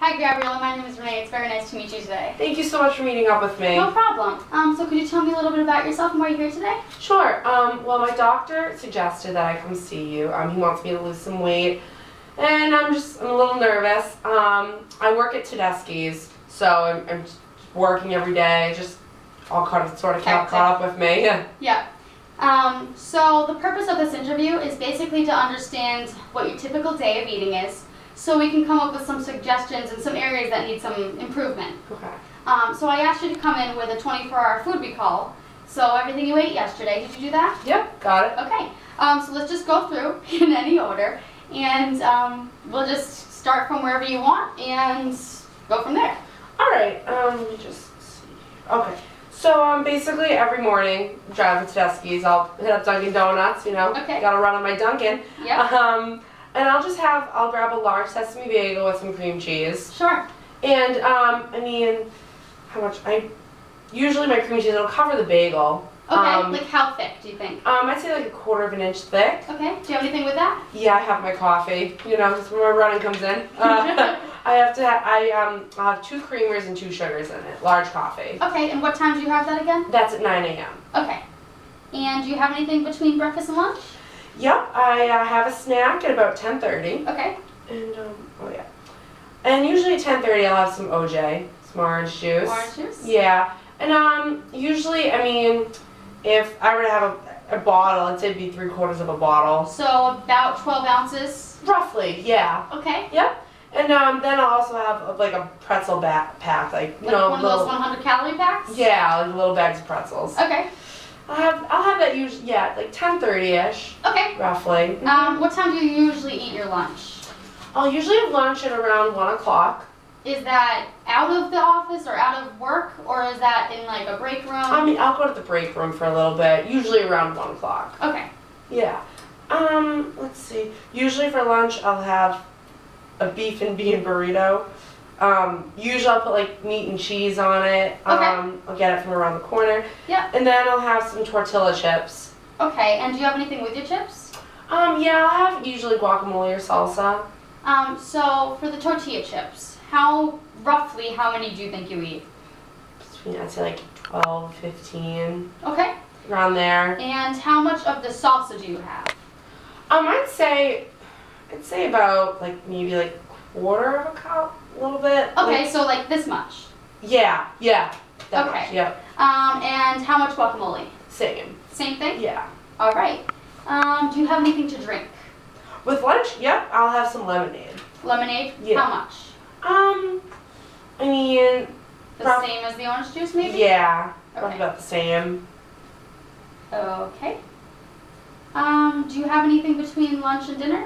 Hi, Gabriella. My name is Renee. It's very nice to meet you today. Thank you so much for meeting up with me. No problem. So could you tell me a little bit about yourself and why you're here today? Sure. Well, my doctor suggested that I come see you. He wants me to lose some weight, and I'm a little nervous. I work at Tedeschi's, so I'm just working every day, just all sort of caught up with me. Yeah. So the purpose of this interview is basically to understand what your typical day of eating is, so we can come up with some suggestions and some areas that need some improvement. Okay. So I asked you to come in with a 24-hour food recall. So everything you ate yesterday, did you do that? Yep, got it. Okay. So let's just go through in any order, and we'll just start from wherever you want and go from there. All right. Let me just see. Okay. So basically every morning, drive to Tedeschi's. I'll hit up Dunkin' Donuts. Okay. Gotta run on my Dunkin'. Yep. And I'll grab a large sesame bagel with some cream cheese. Sure. And how much? Usually my cream cheese will cover the bagel. Okay. Like how thick do you think? I'd say like 1/4 of an inch thick. Okay. Do you have anything with that? Yeah, I have my coffee. That's where my running comes in. I'll have 2 creamers and 2 sugars in it. Large coffee. Okay. And what time do you have that again? That's at 9 a.m. Okay. And do you have anything between breakfast and lunch? Yep, I have a snack at about 10:30. Okay. And and usually at 10:30 I'll have some OJ, some orange juice. Orange juice? Yeah. And usually, if I were to have a bottle, I'd say it'd be 3/4 of a bottle. So about 12 ounces? Roughly, yeah. Okay. Yep. And then I'll also have like a pretzel pack, like one of those 100-calorie packs? Yeah, like little bags of pretzels. Okay. I'll have that usually, like 10:30ish. Okay. Roughly. What time do you usually eat your lunch? I'll usually have lunch at around 1 o'clock. Is that out of the office or out of work, or is that in like a break room? I'll go to the break room for a little bit, usually around 1 o'clock. Okay. Yeah. Let's see. Usually for lunch I'll have a beef and bean burrito. Usually I'll put like meat and cheese on it. Okay. I'll get it from around the corner. Yeah. And then I'll have some tortilla chips. Okay, and do you have anything with your chips? Yeah, I'll have usually guacamole or salsa. So for the tortilla chips, roughly how many do you think you eat? I'd say like 12, 15. Okay. Around there. And how much of the salsa do you have? I'd say about maybe like 1/4 of a cup, a little bit. Okay, so like this much. Yeah. That Okay. much, yep. And how much guacamole? Same. Same thing? Yeah. All right. Do you have anything to drink? With lunch, yep, I'll have some lemonade. Lemonade? Yeah. How much? The same as the orange juice, maybe? Yeah, probably Okay. about the same. Okay. Do you have anything between lunch and dinner?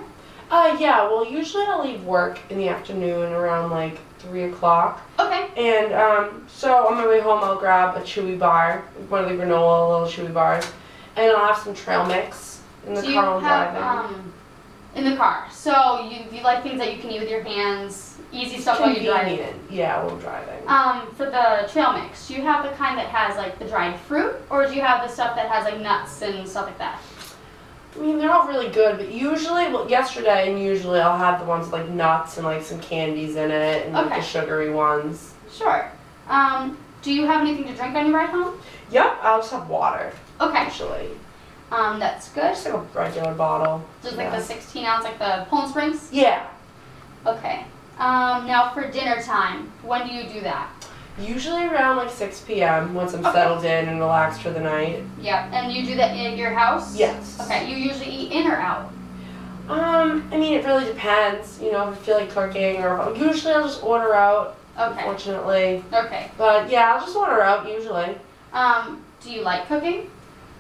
Yeah, well, usually I'll leave work in the afternoon around like 3 o'clock. Okay. And so on my way home, I'll grab a chewy bar, one of the granola little chewy bars, and I'll have some trail mix in the car while driving. In the car. So you like things that you can eat with your hands, easy stuff while you're driving. Yeah, while driving. For the trail mix, do you have the kind that has like the dried fruit, or do you have the stuff that has like nuts and stuff like that? They're all really good, but usually I'll have the ones with like nuts and like some candies in it and like the sugary ones. Sure. Do you have anything to drink on your ride home? Yep, I'll just have water. Okay. Usually. That's good. Just like a regular bottle. Just like the 16 ounce, like the Poland Springs? Yeah. Okay. Now for dinner time, when do you do that? Usually around like 6 p.m. once I'm settled in and relaxed for the night. Yeah, and you do that in your house? Yes. Okay, you usually eat in or out? It really depends. If I feel like cooking, or usually I'll just order out. Okay. Unfortunately. Okay. But yeah, I'll just order out usually. Do you like cooking?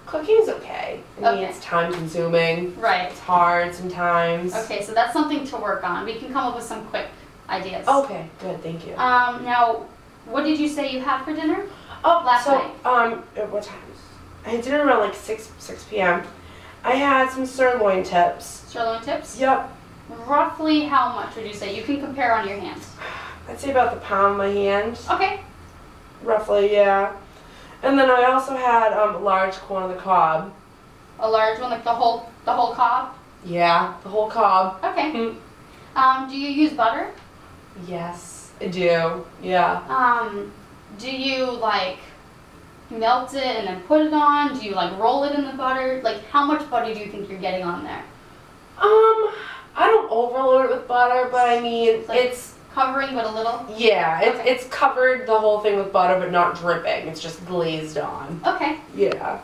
Cooking's okay. It's time consuming. Right. It's hard sometimes. Okay, so that's something to work on. We can come up with some quick ideas. Okay, good, thank you. Now, what did you say you had for dinner? Last night. At what time? I had dinner around like 6 p.m. I had some sirloin tips. Sirloin tips? Yep. Roughly how much would you say? You can compare on your hands. I'd say about the palm of my hand. Okay. Roughly, yeah. And then I also had a large corn on the cob. A large one, like the whole cob? Yeah, the whole cob. Okay. Mm. Do you use butter? Yes. I do. Yeah. Do you like melt it and then put it on? Do you like roll it in the butter? Like how much butter do you think you're getting on there? I don't overload it with butter, but I mean, Like it's covering but a little? yeah, Okay. it's covered the whole thing with butter, but not dripping. It's just glazed on. Okay. Yeah.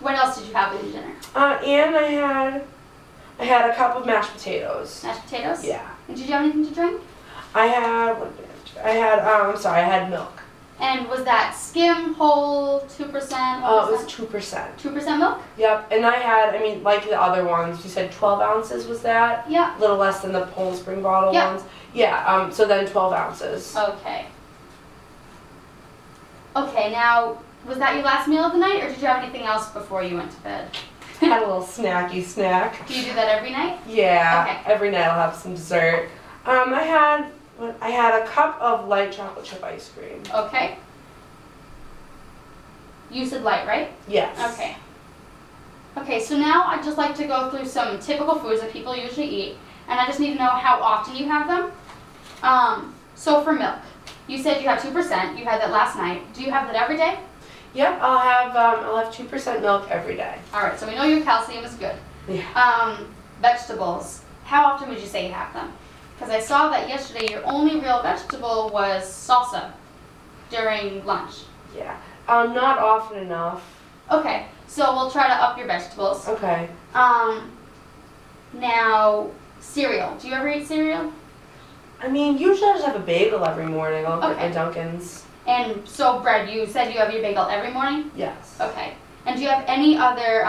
What else did you have with your dinner? And I had a cup of mashed potatoes. Mashed potatoes? Yeah. And did you have anything to drink? I had what did I have? I had milk. And was that skim, whole, 2%? 1%? It was 2%. 2% milk? Yep. And like the other ones, you said 12 ounces was that? Yeah. A little less than the Poland Spring bottle Yeah. ones. Yeah. So then 12 ounces. Okay. Okay, now, was that your last meal of the night, or did you have anything else before you went to bed? Had a little snacky snack. Do you do that every night? Yeah. Okay. Every night I'll have some dessert. I had a cup of light chocolate chip ice cream. Okay. You said light, right? Yes. Okay. Okay, so now I'd just like to go through some typical foods that people usually eat, and I just need to know how often you have them. So for milk, you said you have 2%. You had that last night. Do you have that every day? Yep. I'll have 2% milk every day. All right, so we know your calcium is good. Yeah. Vegetables. How often would you say you have them? Because I saw that yesterday your only real vegetable was salsa during lunch. Yeah. Not often enough. Okay, so we'll try to up your vegetables. Okay. Now, cereal. Do you ever eat cereal? I mean, usually I just have a bagel every morning. I'll get my Okay. Dunkin's. And so bread, you said you have your bagel every morning? Yes. Okay. And do you have any other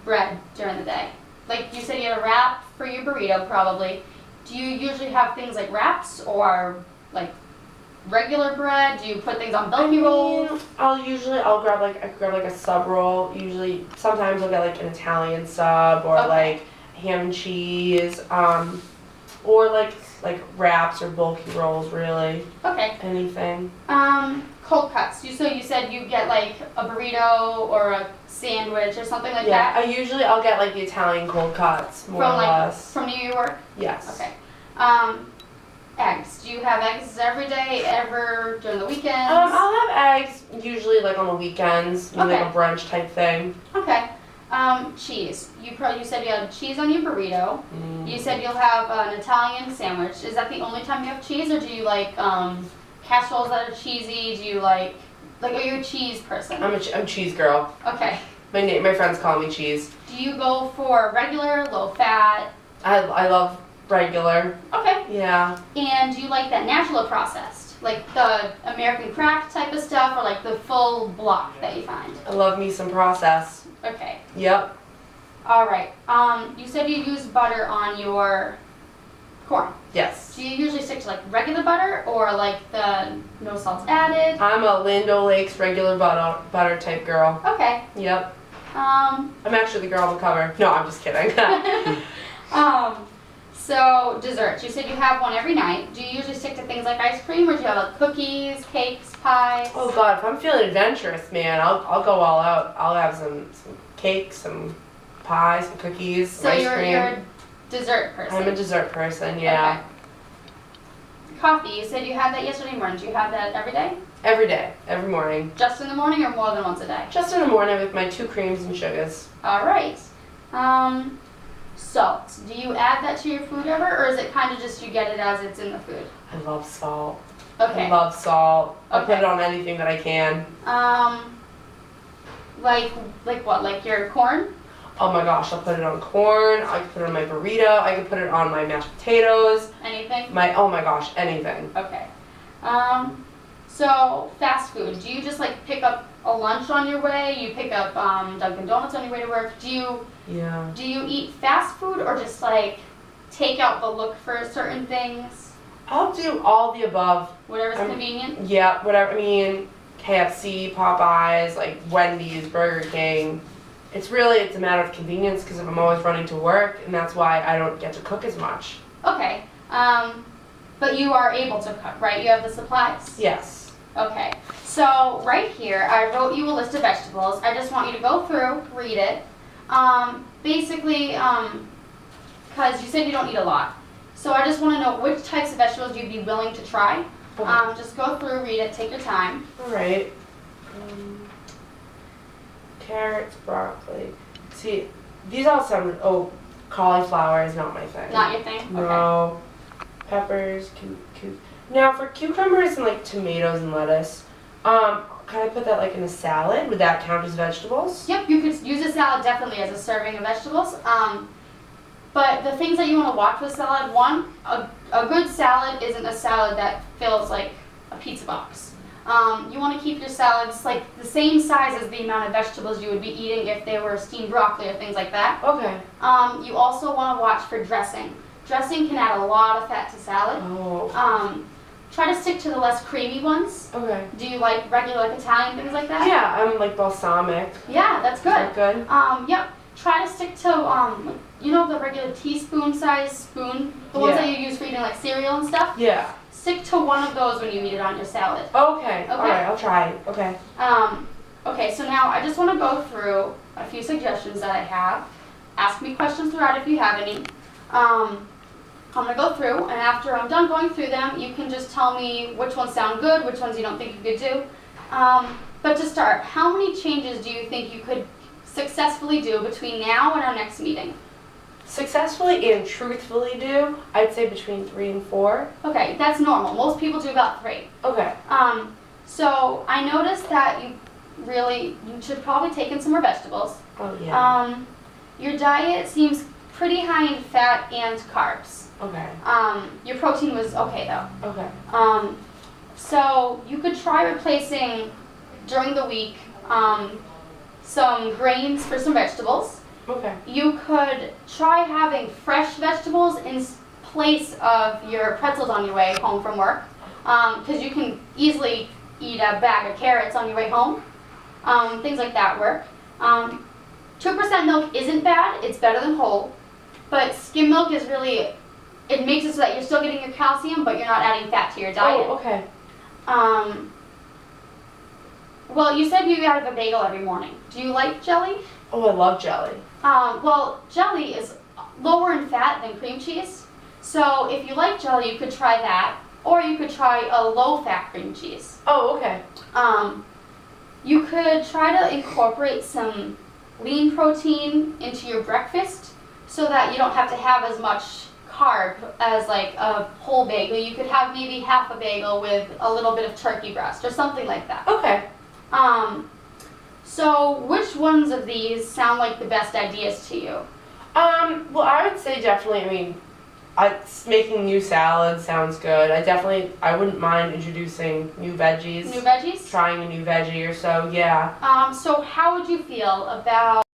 bread during the day? Like you said you had a wrap for your burrito probably. Do you usually have things like wraps or like regular bread? Do you put things on bulky rolls? I'll grab like a sub roll. Usually, sometimes I'll get like an Italian sub or Okay. like ham and cheese, or like wraps or bulky rolls. Really, Okay. anything. Cold cuts. So you said you get like a burrito or a sandwich or something like Yeah, that I'll get like the Italian cold cuts more from or like less. from New York. Yes. Okay. Eggs. Do you have eggs every day, ever during the weekends? I'll have eggs usually like on the weekends, maybe like Okay. a brunch type thing. Okay. Cheese. You said you had cheese on your burrito. Mm. You said you'll have an Italian sandwich. Is that the only time you have cheese, or do you like casseroles that are cheesy? Do you like are you a cheese person? I'm a cheese girl. Okay. My friends call me cheese. Do you go for regular, low fat? I love regular. Okay. Yeah. And do you like that natural or processed? Like the American craft type of stuff, or like the full block that you find? I love me some processed. Okay. Yep. All right. You said you use butter on your corn. Yes. Do you usually stick to like regular butter or like the no salt added? I'm a Land O'Lakes regular butter type girl. Okay. Yep. Um, I'm actually the girl on the cover. No, I'm just kidding. So desserts. You said you have one every night. Do you usually stick to things like ice cream, or do you have like cookies, cakes, pies? Oh God, if I'm feeling adventurous, man, I'll go all out. I'll have some cakes, some pies, some cookies, some So ice you're cream. a dessert person. I'm a dessert person. Yeah. Okay. Coffee. You said you had that yesterday morning. Do you have that every day? Every day, every morning. Just in the morning, or more than once a day? Just in the morning with my 2 creams and sugars. All right. Salt. Do you add that to your food ever, or is it kind of just you get it as it's in the food? I love salt. Okay. I love salt. I'll Okay. put it on anything that I can. Like what? Like your corn? Oh my gosh, I'll put it on corn. I can put it on my burrito. I can put it on my mashed potatoes. Anything? Oh my gosh, anything. Okay. So fast food. Do you just like pick up a lunch on your way? You pick up Dunkin' Donuts on your way to work? Do you eat fast food, or just like take out the look for certain things? I'll do all the above. Whatever's convenient? Yeah, whatever. I mean, KFC, Popeyes, like Wendy's, Burger King. It's a matter of convenience because I'm always running to work, and that's why I don't get to cook as much. Okay. But you are able to cook, right? You have the supplies? Yes. Okay. So right here, I wrote you a list of vegetables. I just want you to go through, read it. Basically, because you said you don't eat a lot. So I just want to know which types of vegetables you'd be willing to try. Okay. Just go through, read it, take your time. All right. Carrots, broccoli. See, these all sound. Oh, cauliflower is not my thing. Not your thing? Okay. No. Peppers, now for cucumbers and like tomatoes and lettuce, can I put that like in a salad? Would that count as vegetables? Yep, you could use a salad definitely as a serving of vegetables. But the things that you want to watch with salad, one, a good salad isn't a salad that fills like a pizza box. You want to keep your salads like the same size as the amount of vegetables you would be eating if they were steamed broccoli or things like that. Okay. You also want to watch for dressing. Dressing can add a lot of fat to salad. Oh. Try to stick to the less creamy ones. Okay. Do you like regular like Italian things like that? Yeah, I'm like balsamic. Yeah, that's Is good. that good? Yep. Try to stick to you know the regular teaspoon size spoon, the ones that you use for eating like cereal and stuff. Yeah. Stick to one of those when you eat it on your salad. Okay. All right, I'll try it. Okay. Okay, so now I just want to go through a few suggestions that I have. Ask me questions throughout if you have any. I'm going to go through, and after I'm done going through them, you can just tell me which ones sound good, which ones you don't think you could do. But to start, how many changes do you think you could successfully do between now and our next meeting? Successfully and truthfully do, I'd say between 3 and 4. Okay, that's normal. Most people do about 3. Okay. So I noticed that you should probably take in some more vegetables. Oh, yeah. Your diet seems pretty high in fat and carbs. Okay. Your protein was okay though. Okay. So you could try replacing during the week some grains for some vegetables. Okay. You could try having fresh vegetables in place of your pretzels on your way home from work, because you can easily eat a bag of carrots on your way home. Things like that work. 2% milk isn't bad, it's better than whole, but skim milk is really, it makes it so that you're still getting your calcium, but you're not adding fat to your diet. Oh, okay. Well, you said you have a bagel every morning. Do you like jelly? Oh, I love jelly. Well, jelly is lower in fat than cream cheese, so if you like jelly, you could try that, or you could try a low-fat cream cheese. Oh, okay. You could try to incorporate some lean protein into your breakfast so that you don't have to have as much carb as like a whole bagel. You could have maybe half a bagel with a little bit of turkey breast or something like that. Okay. So which ones of these sound like the best ideas to you? Well, I would say definitely, I mean, making new salads sounds good. I wouldn't mind introducing new veggies. New veggies? Trying a new veggie or so, yeah. So how would you feel about